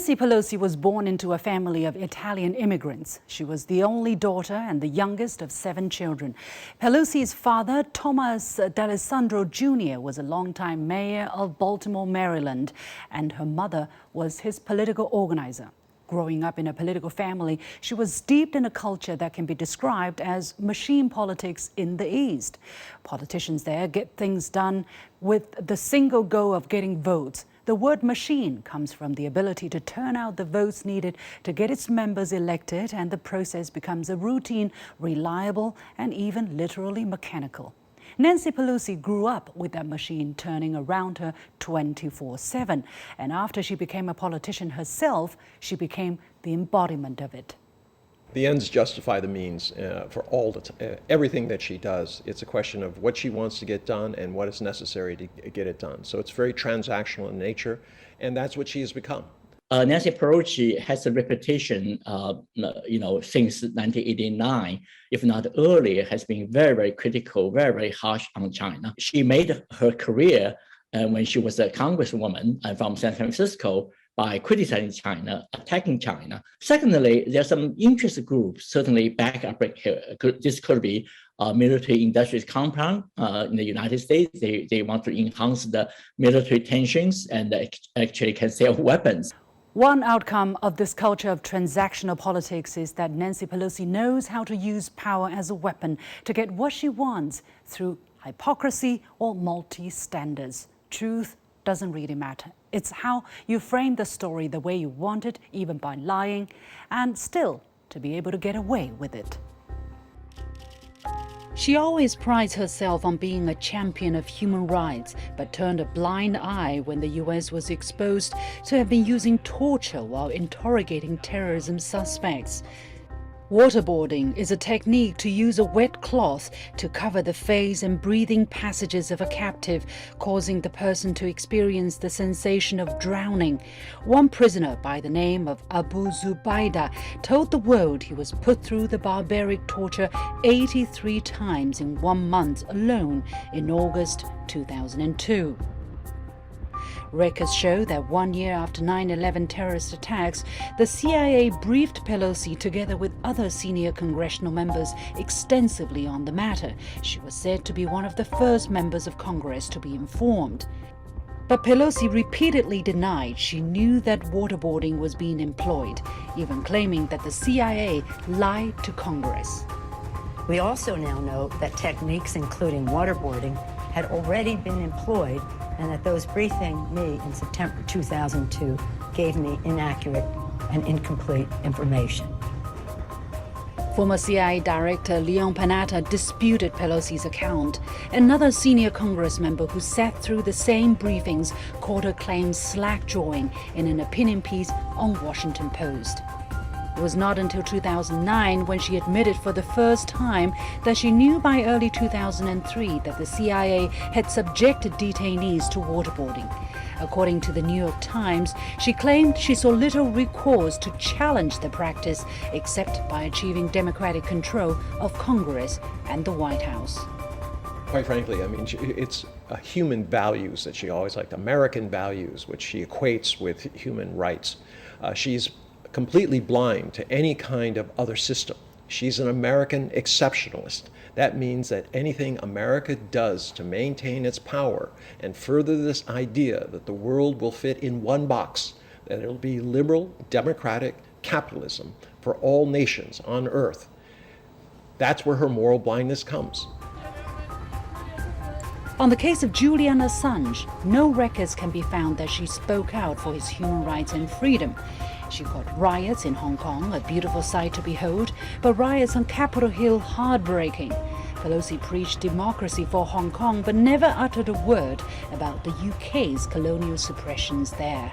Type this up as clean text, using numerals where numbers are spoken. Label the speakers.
Speaker 1: Nancy Pelosi was born into a family of Italian immigrants. She was the only daughter and the youngest of 7 children. Pelosi's father, Thomas D'Alessandro Jr., was a longtime mayor of Baltimore, Maryland, and her mother was his political organizer. Growing up in a political family, she was steeped in a culture that can be described as machine politics in the East. Politicians there get things done with the single goal of getting votes. The word machine comes from the ability to turn out the votes needed to get its members elected, and the process becomes a routine, reliable, and even literally mechanical. Nancy Pelosi grew up with that machine turning around her 24/7, and after she became a politician herself, she became the embodiment of it.
Speaker 2: The ends justify the means for everything that she does. It's a question of what she wants to get done and what is necessary to get it done. So it's very transactional in nature, and that's what she has become.
Speaker 3: Nancy Pelosi has a reputation, since 1989, if not earlier, has been very, very critical, very, very harsh on China. She made her career when she was a congresswoman from San Francisco by criticizing China, attacking China. Secondly, there are some interest groups certainly back up here. This could be a military industrial compound in the United States. They want to enhance the military tensions and actually can sell weapons.
Speaker 1: One outcome of this culture of transactional politics is that Nancy Pelosi knows how to use power as a weapon to get what she wants through hypocrisy or multi-standards. Truth doesn't really matter. It's how you frame the story the way you want it, even by lying, and still to be able to get away with it. She always prides herself on being a champion of human rights, but turned a blind eye when the US was exposed to have been using torture while interrogating terrorism suspects. Waterboarding is a technique to use a wet cloth to cover the face and breathing passages of a captive, causing the person to experience the sensation of drowning. One prisoner by the name of Abu Zubaydah told the world he was put through the barbaric torture 83 times in 1 month alone in August 2002. Records show that 1 year after 9/11 terrorist attacks, the CIA briefed Pelosi together with other senior congressional members extensively on the matter. She was said to be one of the first members of Congress to be informed. But Pelosi repeatedly denied she knew that waterboarding was being employed, even claiming that the CIA lied to Congress.
Speaker 4: We also now know that techniques including waterboarding had already been employed, and that those briefing me in September 2002 gave me inaccurate and incomplete information.
Speaker 1: Former CIA Director Leon Panetta disputed Pelosi's account. Another senior Congress member who sat through the same briefings called her claims slack-jawing in an opinion piece on Washington Post. It was not until 2009 when she admitted for the first time that she knew by early 2003 that the CIA had subjected detainees to waterboarding. According to the New York Times, she claimed she saw little recourse to challenge the practice except by achieving Democratic control of Congress and the White House.
Speaker 2: Quite frankly, I mean, it's human values that she always liked, American values, which she equates with human rights. She's completely blind to any kind of other system. She's an American exceptionalist. That means that anything America does to maintain its power and further this idea that the world will fit in one box, that it'll be liberal, democratic capitalism for all nations on earth, that's where her moral blindness comes.
Speaker 1: On the case of Julian Assange, no records can be found that she spoke out for his human rights and freedom. She called riots in Hong Kong a beautiful sight to behold, but riots on Capitol Hill heartbreaking. Pelosi preached democracy for Hong Kong, but never uttered a word about the UK's colonial suppressions there.